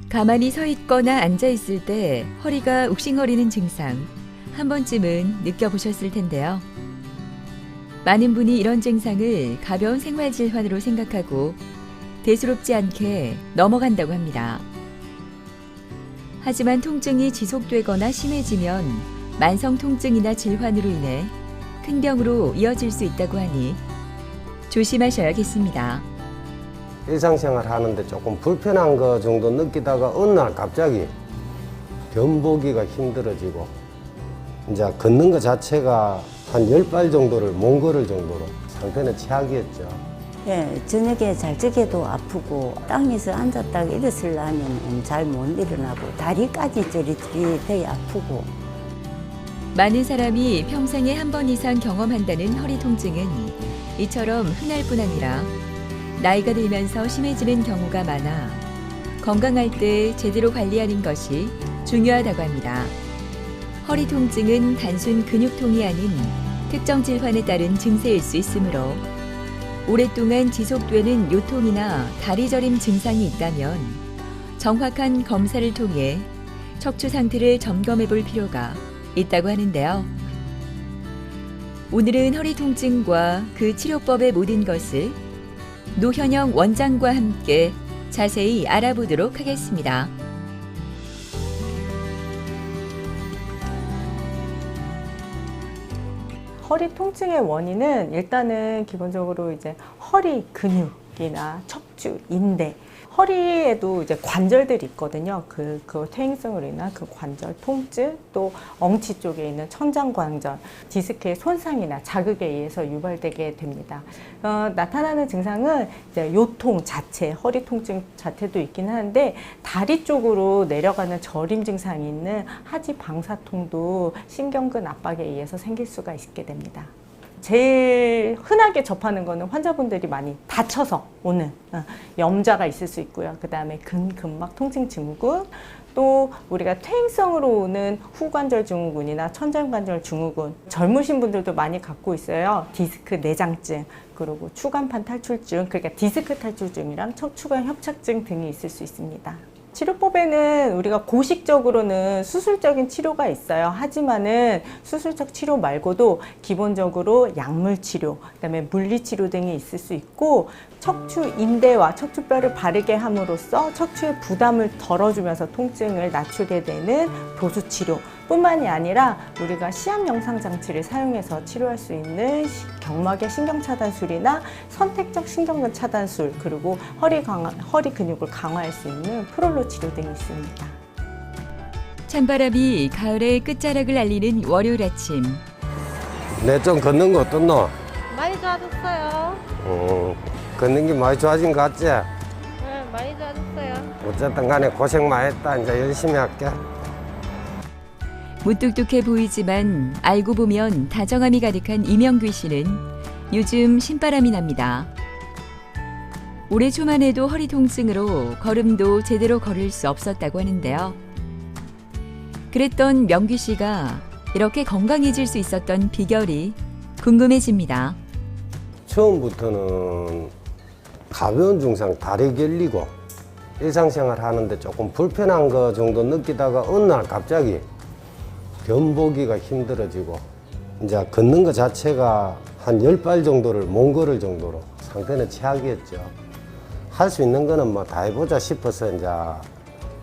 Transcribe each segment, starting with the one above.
가만히 서 있거나 앉아 있을 때 허리가 욱신거리는 증상 한 번쯤은 느껴보셨을 텐데요. 많은 분이 이런 증상을 가벼운 생활 질환으로 생각하고 대수롭지 않게 넘어간다고 합니다. 하지만 통증이 지속되거나 심해지면 만성 통증이나 질환으로 인해 큰 병으로 이어질 수 있다고 하니 조심하셔야겠습니다. 일상생활 하는데 조금 불편한 거 정도 느끼다가 어느 날 갑자기 견보기가 힘들어지고 이제 걷는 것 자체가 한 10발 정도를 못 걸을 정도로 상태는 최악이었죠. 예, 저녁에 잘 적에도 아프고 땅에서 앉았다가 일어서려면 잘 못 일어나고 다리까지 저리저리 되게 아프고. 많은 사람이 평생에 한 번 이상 경험한다는 허리 통증은 이처럼 흔할 뿐 아니라 나이가 들면서 심해지는 경우가 많아 건강할 때 제대로 관리하는 것이 중요하다고 합니다. 허리 통증은 단순 근육통이 아닌 특정 질환에 따른 증세일 수 있으므로 오랫동안 지속되는 요통이나 다리 저림 증상이 있다면 정확한 검사를 통해 척추 상태를 점검해 볼 필요가 있다고 하는데요. 오늘은 허리 통증과 그 치료법의 모든 것을 노현영 원장과 함께 자세히 알아보도록 하겠습니다. 허리 통증의 원인은 일단은 기본적으로 이제 허리 근육이나 척추, 인대, 허리에도 이제 관절들이 있거든요. 그 퇴행성으로 인한 그 관절 통증, 또 엉치 쪽에 있는 천장관절, 디스크의 손상이나 자극에 의해서 유발되게 됩니다. 나타나는 증상은 이제 요통 자체, 허리 통증 자체도 있긴 한데 다리 쪽으로 내려가는 저림 증상이 있는 하지 방사통도 신경근 압박에 의해서 생길 수가 있게 됩니다. 제일 흔하게 접하는 거는 환자분들이 많이 다쳐서 오는 염좌가 있을 수 있고요. 그 다음에 근막 통증 증후군, 또 우리가 퇴행성으로 오는 후관절 증후군이나 천장관절 증후군, 젊으신 분들도 많이 갖고 있어요. 디스크 내장증, 그리고 추간판 탈출증, 그러니까 디스크 탈출증이랑 척추관 협착증 등이 있을 수 있습니다. 치료법에는 우리가 고식적으로는 수술적인 치료가 있어요. 하지만은 수술적 치료 말고도 기본적으로 약물 치료, 그다음에 물리 치료 등이 있을 수 있고, 척추 인대와 척추뼈를 바르게 함으로써 척추의 부담을 덜어주면서 통증을 낮추게 되는 도수 치료 뿐만이 아니라 우리가 시압 영상 장치를 사용해서 치료할 수 있는 경막의 신경 차단술이나 선택적 신경근 차단술, 그리고 허리 근육을 강화할 수 있는 프롤로 치료 등이 있습니다. 찬바람이 가을의 끝자락을 알리는 월요일 아침. 내 좀 걷는 거 어떻노? 많이 좋아졌어요. 걷는 게 많이 좋아진 것 같지? 네, 많이 좋아졌어요. 어쨌든 간에 고생 많이 했다. 이제 열심히 할게. 무뚝뚝해 보이지만 알고 보면 다정함이 가득한 이명규 씨는 요즘 신바람이 납니다. 올해 초만 해도 허리 통증으로 걸음도 제대로 걸을 수 없었다고 하는데요. 그랬던 명규 씨가 이렇게 건강해질 수 있었던 비결이 궁금해집니다. 처음부터는 가벼운 증상 다리 결리고 일상생활 하는데 조금 불편한 거 정도 느끼다가 어느 날 갑자기 견보기가 힘들어지고 이제 걷는 것 자체가 한 10발 정도를 못 걸을 정도로 상태는 최악이었죠. 할 수 있는 거는 뭐 다 해보자 싶어서 이제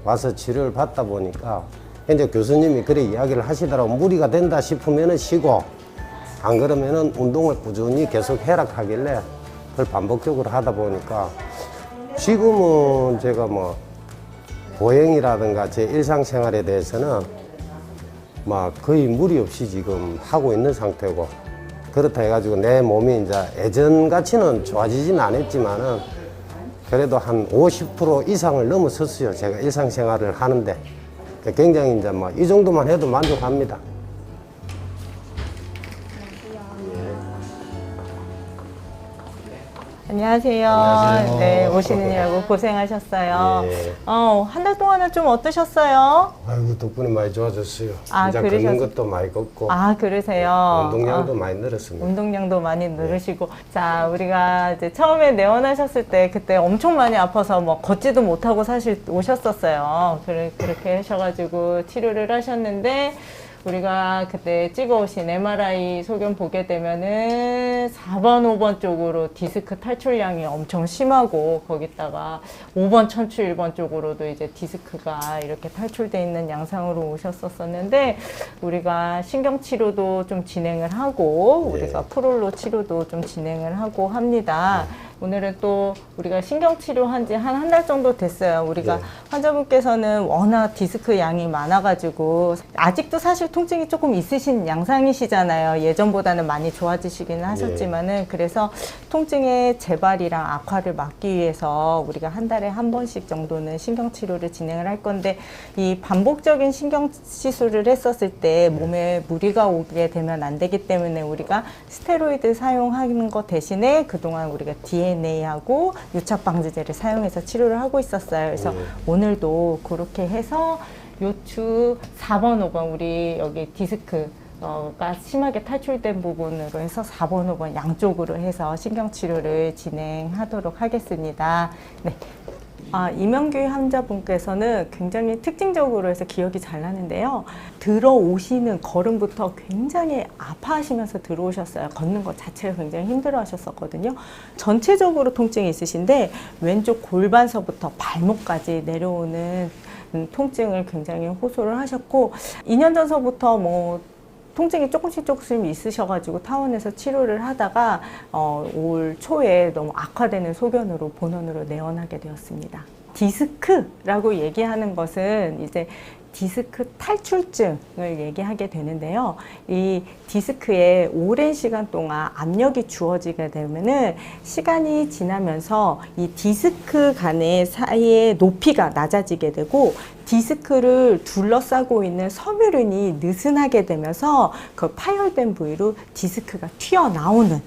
와서 치료를 받다 보니까 이제 교수님이 그래 이야기를 하시더라고. 무리가 된다 싶으면은 쉬고 안 그러면은 운동을 꾸준히 계속 해라 하길래 그걸 반복적으로 하다 보니까 지금은 제가 뭐 보행이라든가 제 일상생활에 대해서는 막 거의 무리 없이 지금 하고 있는 상태고, 그렇다 해가지고 내 몸이 이제 예전같이는 좋아지진 않았지만은 그래도 한 50% 이상을 넘어섰어요. 제가 일상생활을 하는데 굉장히 이제 뭐 이 정도만 해도 만족합니다. 안녕하세요. 안녕하세요. 네, 오시느냐고 고생하셨어요. 예. 한 달 동안은 좀 어떠셨어요? 아이고 덕분에 많이 좋아졌어요. 아, 이제 그러셨- 걷는 것도 많이 걷고 아, 그러세요. 운동량도 많이 늘었습니다. 운동량도 많이 늘으시고. 자, 우리가 이제 처음에 내원하셨을 때 그때 엄청 많이 아파서 뭐 걷지도 못하고 사실 오셨었어요. 그렇게 하셔가지고 치료를 하셨는데, 우리가 그때 찍어오신 MRI 소견 보게 되면은 4번, 5번 쪽으로 디스크 탈출량이 엄청 심하고, 거기다가 5번 척추 1번 쪽으로도 이제 디스크가 이렇게 탈출돼 있는 양상으로 오셨었는데, 우리가 신경치료도 좀 진행을 하고, 예. 우리가 프롤로 치료도 좀 진행을 하고 합니다. 오늘은 또 우리가 신경치료 한 지 한 달 정도 됐어요. 우리가 네. 환자분께서는 워낙 디스크 양이 많아가지고 아직도 사실 통증이 조금 있으신 양상이시잖아요. 예전보다는 많이 좋아지시기는 하셨지만은, 그래서 통증의 재발이랑 악화를 막기 위해서 우리가 한 달에 한 번씩 정도는 신경치료를 진행을 할 건데, 이 반복적인 신경 시술을 했었을 때 몸에 무리가 오게 되면 안 되기 때문에 우리가 스테로이드 사용하는 것 대신에 그동안 우리가 DNA하고 유착방지제를 사용해서 치료를 하고 있었어요. 그래서 오늘도 그렇게 해서 요추 4번, 5번 우리 여기 디스크가 심하게 탈출된 부분으로 해서 4번, 5번 양쪽으로 해서 신경치료를 진행하도록 하겠습니다. 네. 이명규 환자분께서는 굉장히 특징적으로 해서 기억이 잘 나는데요. 들어오시는 걸음부터 굉장히 아파하시면서 들어오셨어요. 걷는 것 자체를 굉장히 힘들어 하셨었거든요. 전체적으로 통증이 있으신데 왼쪽 골반서부터 발목까지 내려오는 통증을 굉장히 호소를 하셨고, 2년 전서부터 뭐 통증이 조금씩 있으셔가지고 타원에서 치료를 하다가 올 초에 너무 악화되는 소견으로 본원으로 내원하게 되었습니다. 디스크라고 얘기하는 것은 이제 디스크 탈출증을 얘기하게 되는데요. 이 디스크에 오랜 시간 동안 압력이 주어지게 되면은 시간이 지나면서 이 디스크 간의 사이의 높이가 낮아지게 되고, 디스크를 둘러싸고 있는 섬유륜이 느슨하게 되면서 그 파열된 부위로 디스크가 튀어나오는,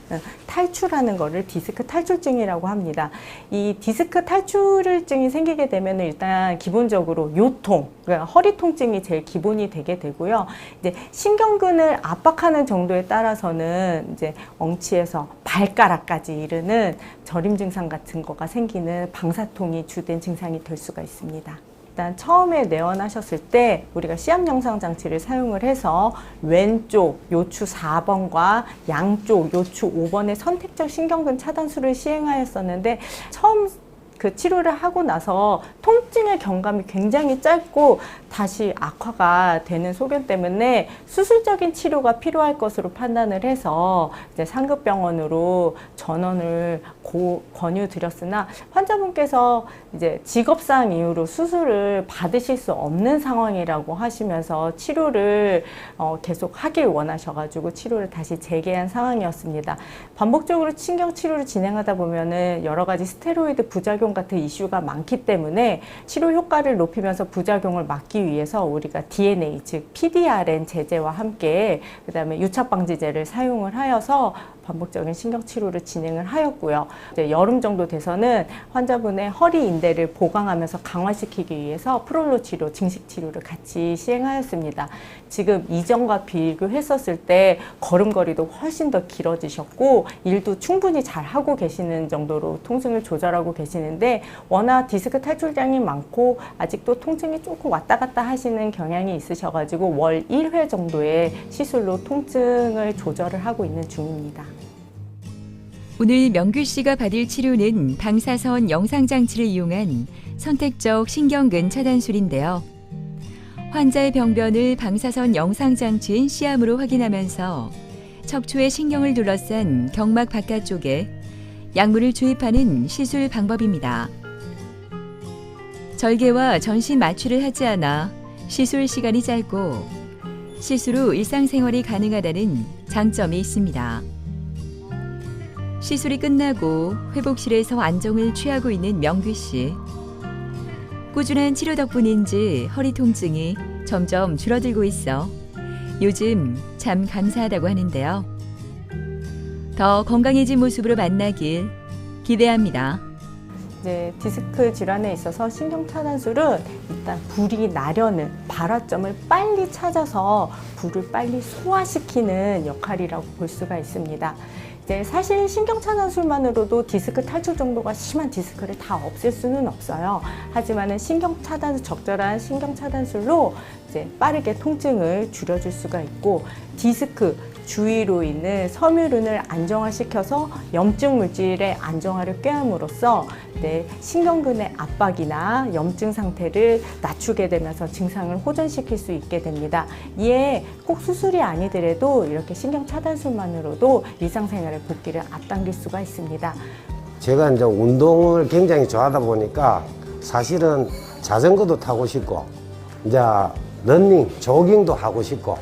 탈출하는 거를 디스크 탈출증이라고 합니다. 이 디스크 탈출증이 생기게 되면 일단 기본적으로 요통, 그러니까 허리 통증이 제일 기본이 되게 되고요. 이제 신경근을 압박하는 정도에 따라서는 이제 엉치에서 발가락까지 이르는 저림 증상 같은 거가 생기는 방사통이 주된 증상이 될 수가 있습니다. 일단 처음에 내원하셨을 때 우리가 시압 영상 장치를 사용을 해서 왼쪽 요추 4번과 양쪽 요추 5번의 선택적 신경근 차단술을 시행하였었는데, 처음 그 치료를 하고 나서 통증의 경감이 굉장히 짧고 다시 악화가 되는 소견 때문에 수술적인 치료가 필요할 것으로 판단을 해서 이제 상급병원으로 전원을 권유드렸으나, 환자분께서 이제 직업상 이유로 수술을 받으실 수 없는 상황이라고 하시면서 치료를 계속 하길 원하셔가지고 치료를 다시 재개한 상황이었습니다. 반복적으로 신경치료를 진행하다 보면은 여러 가지 스테로이드 부작용 같은 이슈가 많기 때문에 치료 효과를 높이면서 부작용을 막기 위해서 우리가 DNA, 즉 PDRN 제제와 함께 그다음에 유착방지제를 사용을 하여서 반복적인 신경치료를 진행을 하였고요. 이제 여름 정도 돼서는 환자분의 허리 인대를 보강하면서 강화시키기 위해서 프롤로 치료, 증식 치료를 같이 시행하였습니다. 지금 이전과 비교했었을 때 걸음걸이도 훨씬 더 길어지셨고 일도 충분히 잘 하고 계시는 정도로 통증을 조절하고 계시는데, 워낙 디스크 탈출량이 많고 아직도 통증이 조금 왔다 갔다 하시는 경향이 있으셔가지고 월 1회 정도의 시술로 통증을 조절을 하고 있는 중입니다. 오늘 명규 씨가 받을 치료는 방사선 영상장치를 이용한 선택적 신경근 차단술인데요. 환자의 병변을 방사선 영상장치인 시암으로 확인하면서 척추의 신경을 둘러싼 경막 바깥쪽에 약물을 주입하는 시술 방법입니다. 절개와 전신 마취를 하지 않아 시술 시간이 짧고 시술 후 일상생활이 가능하다는 장점이 있습니다. 시술이 끝나고 회복실에서 안정을 취하고 있는 명규 씨. 꾸준한 치료 덕분인지 허리 통증이 점점 줄어들고 있어 요즘 참 감사하다고 하는데요. 더 건강해진 모습으로 만나길 기대합니다. 이제 디스크 질환에 있어서 신경차단술은 일단 불이 나려는 발화점을 빨리 찾아서 불을 빨리 소화시키는 역할이라고 볼 수가 있습니다. 이제 사실 신경차단술만으로도 디스크 탈출 정도가 심한 디스크를 다 없앨 수는 없어요. 하지만은 적절한 신경차단술로 이제 빠르게 통증을 줄여줄 수가 있고, 디스크 주위로 있는 섬유륜을 안정화시켜서 염증 물질의 안정화를 꾀함으로써 신경근의 압박이나 염증 상태를 낮추게 되면서 증상을 호전시킬 수 있게 됩니다. 이에 꼭 수술이 아니더라도 이렇게 신경차단술만으로도 일상생활의 복귀를 앞당길 수가 있습니다. 제가 이제 운동을 굉장히 좋아하다 보니까 사실은 자전거도 타고 싶고, 이제 러닝, 조깅도 하고 싶고,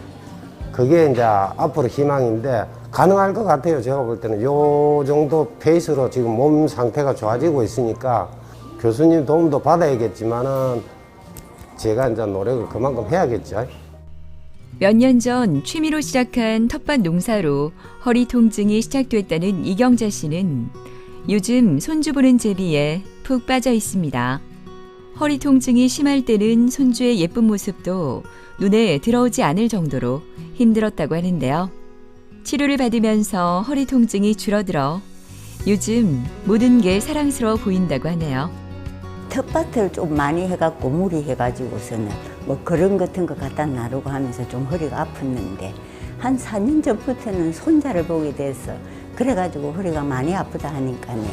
그게 이제 앞으로 희망인데 가능할 것 같아요. 제가 볼 때는 요 정도 페이스로 지금 몸 상태가 좋아지고 있으니까 교수님 도움도 받아야겠지만은 제가 이제 노력을 그만큼 해야겠죠. 몇 년 전 취미로 시작한 텃밭 농사로 허리 통증이 시작됐다는 이경자 씨는 요즘 손주 보는 재미에 푹 빠져 있습니다. 허리 통증이 심할 때는 손주의 예쁜 모습도 눈에 들어오지 않을 정도로 힘들었다고 하는데요. 치료를 받으면서 허리 통증이 줄어들어 요즘 모든 게 사랑스러워 보인다고 하네요. 텃밭을 좀 많이 해갖고 무리해가지고서는 뭐 그런 같은 거 갖다 나르고 하면서 좀 허리가 아팠는데, 한 4년 전부터는 손자를 보게 돼서 그래가지고 허리가 많이 아프다 하니까네.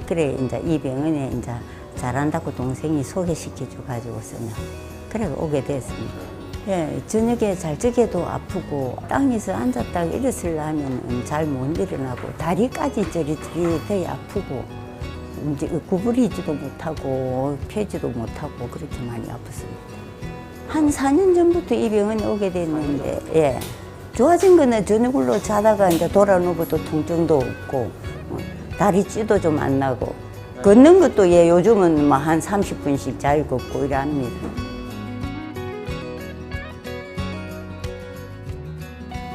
그래 이제 이 병원에 이제 잘한다고 동생이 소개시켜줘 가지고서는 그래 오게 됐습니다. 예, 저녁에 잘 적게도 아프고 땅에서 앉았다가 일어서려면 잘 못 일어나고 다리까지 저리저리 되게 아프고 이제 구부리지도 못하고 펴지도 못하고 그렇게 많이 아팠습니다. 한 4년 전부터 이 병원에 오게 됐는데, 예, 좋아진 거는 저녁으로 자다가 이제 돌아 누워도 통증도 없고 다리 찌도 좀 안 나고, 걷는 것도 예, 요즘은 뭐 한 30분씩 잘 걷고 이랍니다.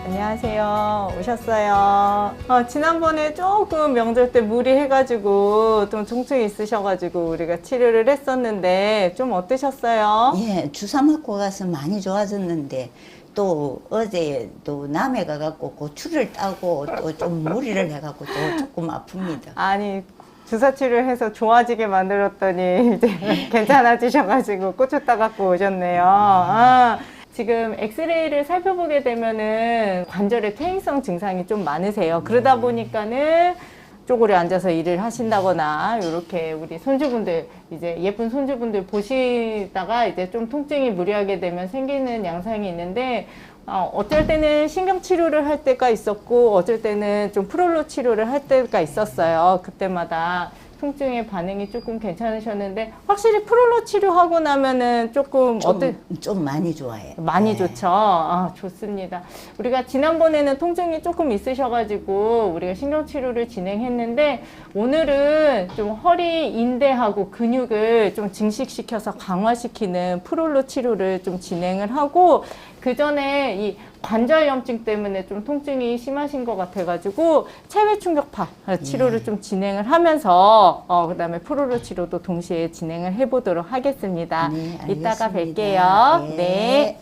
안녕하세요. 오셨어요. 지난번에 조금 명절 때 무리해가지고 좀 통증이 있으셔가지고 우리가 치료를 했었는데 좀 어떠셨어요? 예, 주사 맞고 가서 많이 좋아졌는데, 또 어제 또 남해 가갖고 고추를 따고 또 좀 무리를 해갖고 또 조금 아픕니다. 아니, 주사 치료를 해서 좋아지게 만들었더니 이제 괜찮아지셔가지고 고추 따갖고 오셨네요. 지금 엑스레이를 살펴보게 되면은 관절의 퇴행성 증상이 좀 많으세요. 그러다 보니까는 쪼그려 앉아서 일을 하신다거나 이렇게 우리 손주분들, 이제 예쁜 손주분들 보시다가 이제 좀 통증이 무리하게 되면 생기는 양상이 있는데, 어쩔 때는 신경치료를 할 때가 있었고 어쩔 때는 좀 프롤로 치료를 할 때가 있었어요. 그때마다 통증의 반응이 조금 괜찮으셨는데, 확실히 프롤로 치료하고 나면은 조금 좀 많이 좋아해요. 많이 네. 좋죠. 좋습니다. 우리가 지난번에는 통증이 조금 있으셔가지고 우리가 신경치료를 진행했는데, 오늘은 좀 허리 인대하고 근육을 좀 증식시켜서 강화시키는 프롤로 치료를 좀 진행을 하고, 그 전에 이 관절염증 때문에 좀 통증이 심하신 것 같아가지고 체외 충격파 치료를 좀 진행을 하면서 그 다음에 프롤로 치료도 동시에 진행을 해보도록 하겠습니다. 네, 이따가 알겠습니다. 뵐게요. 네. 네.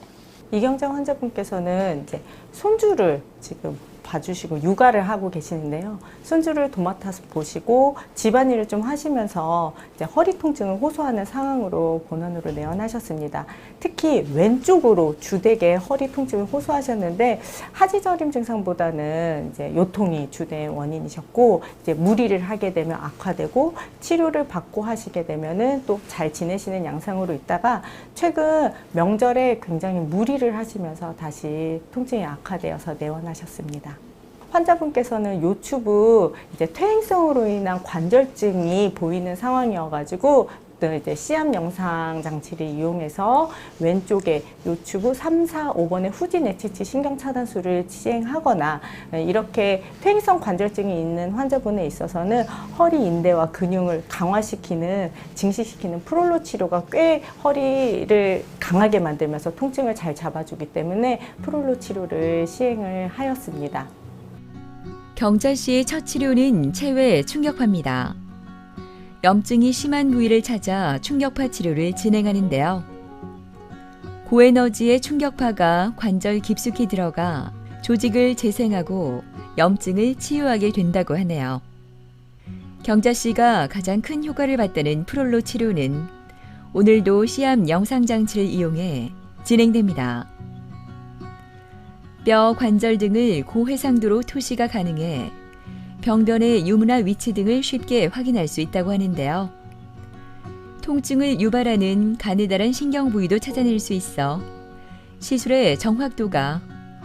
이경자 환자분께서는 이제 손주를 지금 봐주시고 육아를 하고 계시는데요. 손주를 도맡아서 보시고 집안일을 좀 하시면서 이제 허리 통증을 호소하는 상황으로 본원으로 내원하셨습니다. 특히 왼쪽으로 주되게 허리 통증을 호소하셨는데, 하지저림 증상보다는 이제 요통이 주된 원인이셨고, 이제 무리를 하게 되면 악화되고 치료를 받고 하시게 되면은 또 잘 지내시는 양상으로 있다가 최근 명절에 굉장히 무리를 하시면서 다시 통증이 악화되어서 내원하셨습니다. 환자분께서는 요추부 이제 퇴행성으로 인한 관절증이 보이는 상황이어가지고 또 이제 시압 영상 장치를 이용해서 왼쪽에 요추부 3, 4, 5번의 후진 H치 신경 차단술을 시행하거나, 이렇게 퇴행성 관절증이 있는 환자분에 있어서는 허리 인대와 근육을 강화시키는, 증식시키는 프롤로 치료가 꽤 허리를 강하게 만들면서 통증을 잘 잡아주기 때문에 프롤로 치료를 시행을 하였습니다. 경자 씨의 첫 치료는 체외 충격파입니다. 염증이 심한 부위를 찾아 충격파 치료를 진행하는데요. 고에너지의 충격파가 관절 깊숙이 들어가 조직을 재생하고 염증을 치유하게 된다고 하네요. 경자 씨가 가장 큰 효과를 봤다는 프롤로 치료는 오늘도 시암 영상장치를 이용해 진행됩니다. 뼈, 관절 등을 고해상도로 투시가 가능해 병변의 유무나 위치 등을 쉽게 확인할 수 있다고 하는데요. 통증을 유발하는 가느다란 신경 부위도 찾아낼 수 있어 시술의 정확도가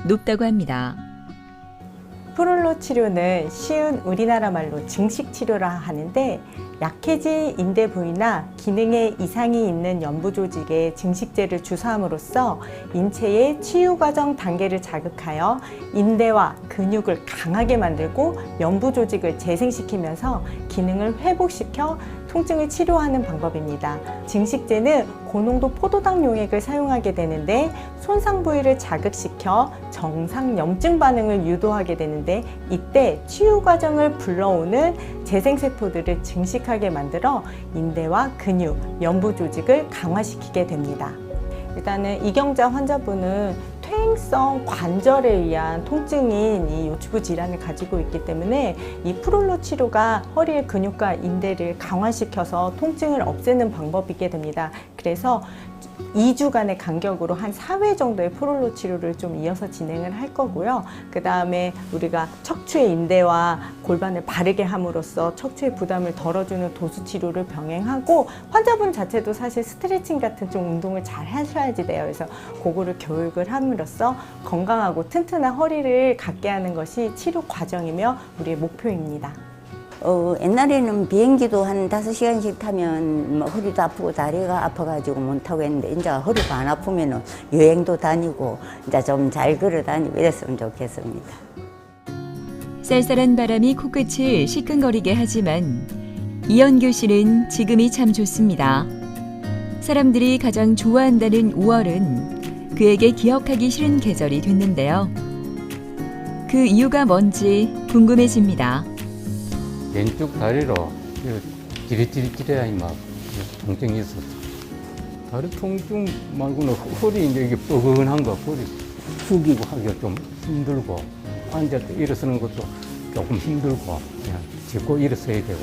높다고 합니다. 프롤로 치료는 쉬운 우리나라 말로 증식 치료라 하는데 약해진 인대 부위나 기능에 이상이 있는 연부 조직에 증식제를 주사함으로써 인체의 치유 과정 단계를 자극하여 인대와 근육을 강하게 만들고 연부 조직을 재생시키면서 기능을 회복시켜 통증을 치료하는 방법입니다. 증식제는 고농도 포도당 용액을 사용하게 되는데 손상 부위를 자극시켜 정상 염증 반응을 유도하게 되는데 이때 치유 과정을 불러오는 재생세포들을 증식하게 만들어 인대와 근육, 연부 조직을 강화시키게 됩니다. 일단은 이경자 환자분은 퇴행성 관절에 의한 통증인 이 요추부 질환을 가지고 있기 때문에 이 프롤로 치료가 허리의 근육과 인대를 강화시켜서 통증을 없애는 방법이게 됩니다. 그래서 2주간의 간격으로 한 4회 정도의 프롤로 치료를 좀 이어서 진행을 할 거고요. 그 다음에 우리가 척추의 인대와 골반을 바르게 함으로써 척추의 부담을 덜어주는 도수 치료를 병행하고 환자분 자체도 사실 스트레칭 같은 좀 운동을 잘 하셔야지 돼요. 그래서 그거를 교육을 함으로써 건강하고 튼튼한 허리를 갖게 하는 것이 치료 과정이며 우리의 목표입니다. 옛날에는 비행기도 한 5시간씩 타면 뭐 허리도 아프고 다리가 아파가지고 못 타고 했는데 이제 허리가 안 아프면 여행도 다니고 이제 좀 잘 걸어 다니고 이랬으면 좋겠습니다. 쌀쌀한 바람이 코끝을 시큰거리게 하지만 이연규 씨는 지금이 참 좋습니다. 사람들이 가장 좋아한다는 5월은 그에게 기억하기 싫은 계절이 됐는데요. 그 이유가 뭔지 궁금해집니다. 왼쪽 다리로 지릿지릿지릿하니 막 통증이 있었어. 다리 통증 말고는 허리 이제 이게 뻐근한 거, 허리 숙이고 하기가 좀 힘들고, 앉을 때 일어서는 것도 조금 힘들고, 그냥 짚고 일어서야 되고.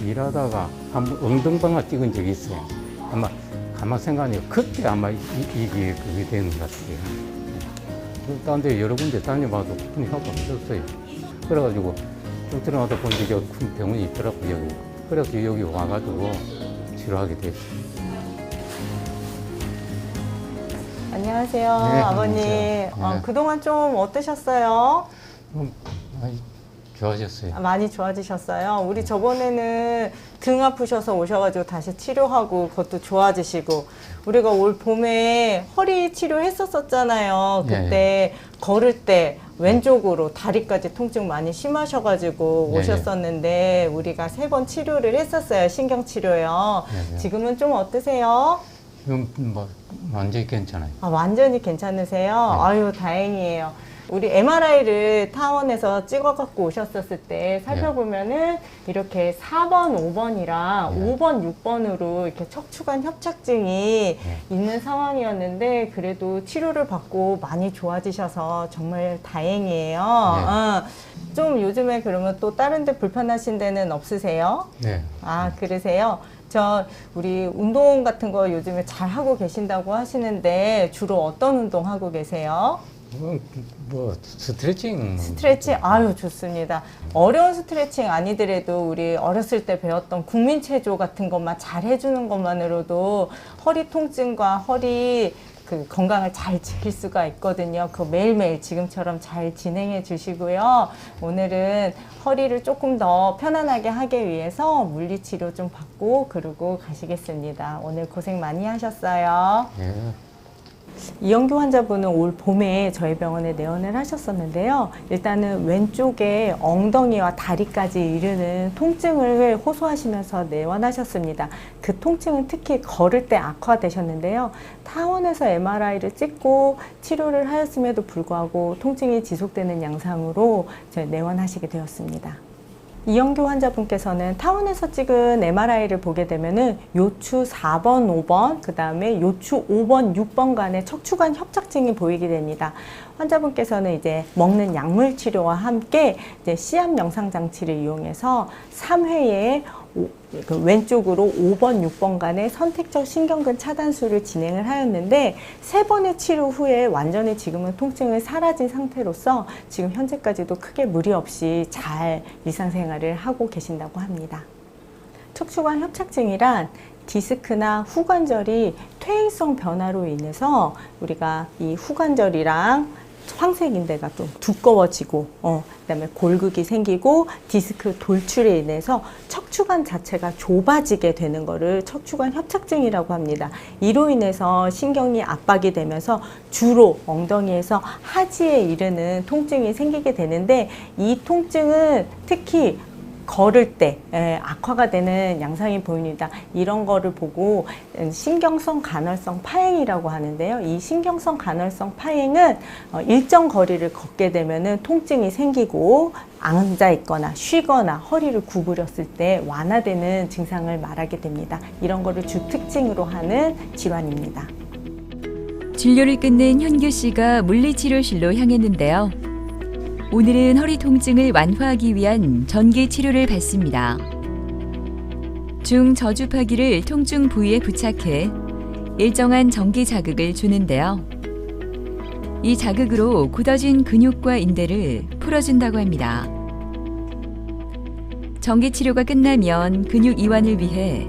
일하다가 한번 엉덩방아 찍은 적이 있어요. 아마 가만 생각하니까 그때 아마 이게 그게 되는 것 같아요. 딴 데 여러 군데 다녀봐도 큰 효과 없었어요. 그래가지고 쭉 들어가다 보니까 큰 병원이 있더라고요, 여기. 그래서 여기 와가지고 치료하게 됐어요. 안녕하세요, 네, 아버님. 안녕하세요. 네. 그동안 좀 어떠셨어요? 많이 좋아졌어요. 많이 좋아지셨어요? 우리 저번에는 등 아프셔서 오셔가지고 다시 치료하고 그것도 좋아지시고 우리가 올 봄에 허리 치료했었잖아요. 그때 걸을 때 왼쪽으로 다리까지 통증 많이 심하셔가지고 오셨었는데 우리가 3번 치료를 했었어요. 신경치료요. 지금은 좀 어떠세요? 지금 뭐 완전히 괜찮아요. 완전히 괜찮으세요? 아유, 다행이에요. 우리 MRI를 타원에서 찍어갖고 오셨었을 때 살펴보면은 이렇게 4번, 5번이랑 5번, 6번으로 이렇게 척추관 협착증이 있는 상황이었는데 그래도 치료를 받고 많이 좋아지셔서 정말 다행이에요. 좀 요즘에 그러면 또 다른 데 불편하신 데는 없으세요? 네. 아, 그러세요? 우리 운동 같은 거 요즘에 잘 하고 계신다고 하시는데 주로 어떤 운동 하고 계세요? 뭐 스트레칭. 스트레칭? 아유, 좋습니다. 어려운 스트레칭 아니더라도 우리 어렸을 때 배웠던 국민체조 같은 것만 잘 해주는 것만으로도 허리 통증과 허리 건강을 잘 지킬 수가 있거든요. 그거 매일매일 지금처럼 잘 진행해 주시고요. 오늘은 허리를 조금 더 편안하게 하기 위해서 물리치료 좀 받고 그러고 가시겠습니다. 오늘 고생 많이 하셨어요. 예. 이영규 환자분은 올 봄에 저희 병원에 내원을 하셨었는데요. 일단은 왼쪽에 엉덩이와 다리까지 이르는 통증을 호소하시면서 내원하셨습니다. 그 통증은 특히 걸을 때 악화되셨는데요. 타원에서 MRI를 찍고 치료를 하였음에도 불구하고 통증이 지속되는 양상으로 내원하시게 되었습니다. 이영규 환자분께서는 타운에서 찍은 MRI를 보게 되면은 요추 4번, 5번, 그 다음에 요추 5번, 6번 간의 척추관 협착증이 보이게 됩니다. 환자분께서는 이제 먹는 약물 치료와 함께 이제 시압 명상 장치를 이용해서 3회에 왼쪽으로 5번, 6번 간의 선택적 신경근 차단술을 진행을 하였는데 3번의 치료 후에 완전히 지금은 통증이 사라진 상태로서 지금 현재까지도 크게 무리 없이 잘 일상생활을 하고 계신다고 합니다. 척추관 협착증이란 디스크나 후관절이 퇴행성 변화로 인해서 우리가 이 후관절이랑 황색인대가 좀 두꺼워지고 그다음에 골극이 생기고 디스크 돌출에 인해서 척추관 자체가 좁아지게 되는 거를 척추관 협착증이라고 합니다. 이로 인해서 신경이 압박이 되면서 주로 엉덩이에서 하지에 이르는 통증이 생기게 되는데 이 통증은 특히 걸을 때 악화가 되는 양상이 보입니다. 이런 거를 보고 신경성 간헐성 파행이라고 하는데요. 이 신경성 간헐성 파행은 일정 거리를 걷게 되면은 통증이 생기고 앉아 있거나 쉬거나 허리를 구부렸을 때 완화되는 증상을 말하게 됩니다. 이런 거를 주 특징으로 하는 질환입니다. 진료를 끝낸 현규 씨가 물리치료실로 향했는데요. 오늘은 허리 통증을 완화하기 위한 전기 치료를 받습니다. 중저주파기를 통증 부위에 부착해 일정한 전기 자극을 주는데요. 이 자극으로 굳어진 근육과 인대를 풀어준다고 합니다. 전기 치료가 끝나면 근육 이완을 위해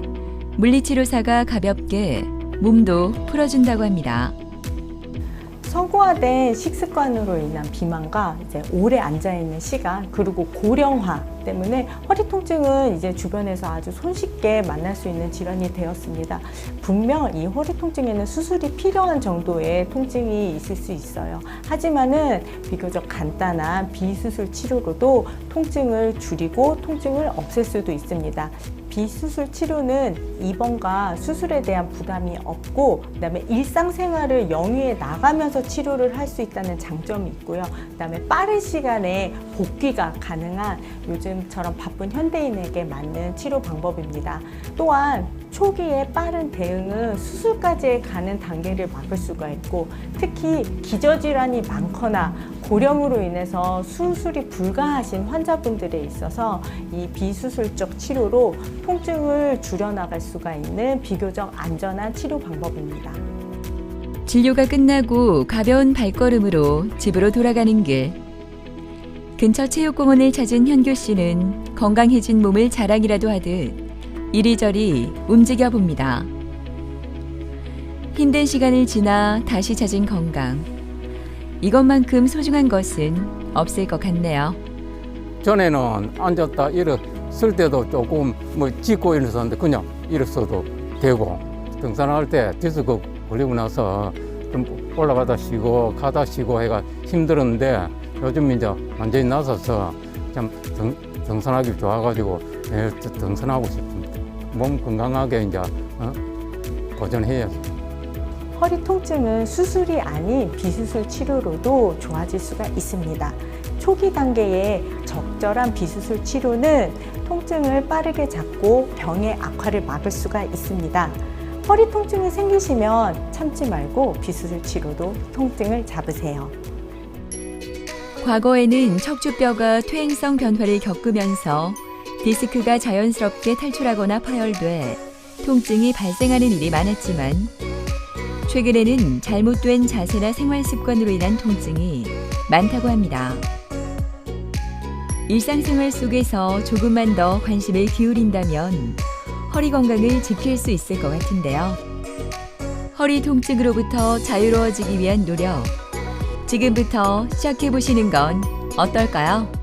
물리치료사가 가볍게 몸도 풀어준다고 합니다. 서구화된 식습관으로 인한 비만과 이제 오래 앉아있는 시간 그리고 고령화 때문에 허리 통증은 이제 주변에서 아주 손쉽게 만날 수 있는 질환이 되었습니다. 분명 이 허리 통증에는 수술이 필요한 정도의 통증이 있을 수 있어요. 하지만은 비교적 간단한 비수술 치료로도 통증을 줄이고 통증을 없앨 수도 있습니다. 비수술 치료는 입원과 수술에 대한 부담이 없고 그다음에 일상생활을 영위해 나가면서 치료를 할 수 있다는 장점이 있고요. 그다음에 빠른 시간에 복귀가 가능한 요즘처럼 바쁜 현대인에게 맞는 치료 방법입니다. 또한 초기에 빠른 대응은 수술까지 가는 단계를 막을 수가 있고 특히 기저질환이 많거나 고령으로 인해서 수술이 불가하신 환자분들에 있어서 이 비수술적 치료로 통증을 줄여나갈 수가 있는 비교적 안전한 치료 방법입니다. 진료가 끝나고 가벼운 발걸음으로 집으로 돌아가는 길. 근처 체육공원을 찾은 현규 씨는 건강해진 몸을 자랑이라도 하듯 이리저리 움직여 봅니다. 힘든 시간을 지나 다시 찾은 건강. 이것만큼 소중한 것은 없을 것 같네요. 전에는 앉았다 일었을 때도 조금 짚고 일어섰는데 그냥 일어서도 되고 등산할 때 디스크 걸리고 나서 좀 올라가다 쉬고 가다 쉬고 해가 힘들었는데 요즘 이제 완전히 나서서 참 등산하기 좋아가지고 등산하고 싶습니다. 몸 건강하게 이제 도전해야죠. 허리 통증은 수술이 아닌 비수술 치료로도 좋아질 수가 있습니다. 초기 단계의 적절한 비수술 치료는 통증을 빠르게 잡고 병의 악화를 막을 수가 있습니다. 허리 통증이 생기시면 참지 말고 비수술 치료로 통증을 잡으세요. 과거에는 척추뼈가 퇴행성 변화를 겪으면서 디스크가 자연스럽게 탈출하거나 파열돼 통증이 발생하는 일이 많았지만 최근에는 잘못된 자세나 생활 습관으로 인한 통증이 많다고 합니다. 일상생활 속에서 조금만 더 관심을 기울인다면 허리 건강을 지킬 수 있을 것 같은데요. 허리 통증으로부터 자유로워지기 위한 노력, 지금부터 시작해보시는 건 어떨까요?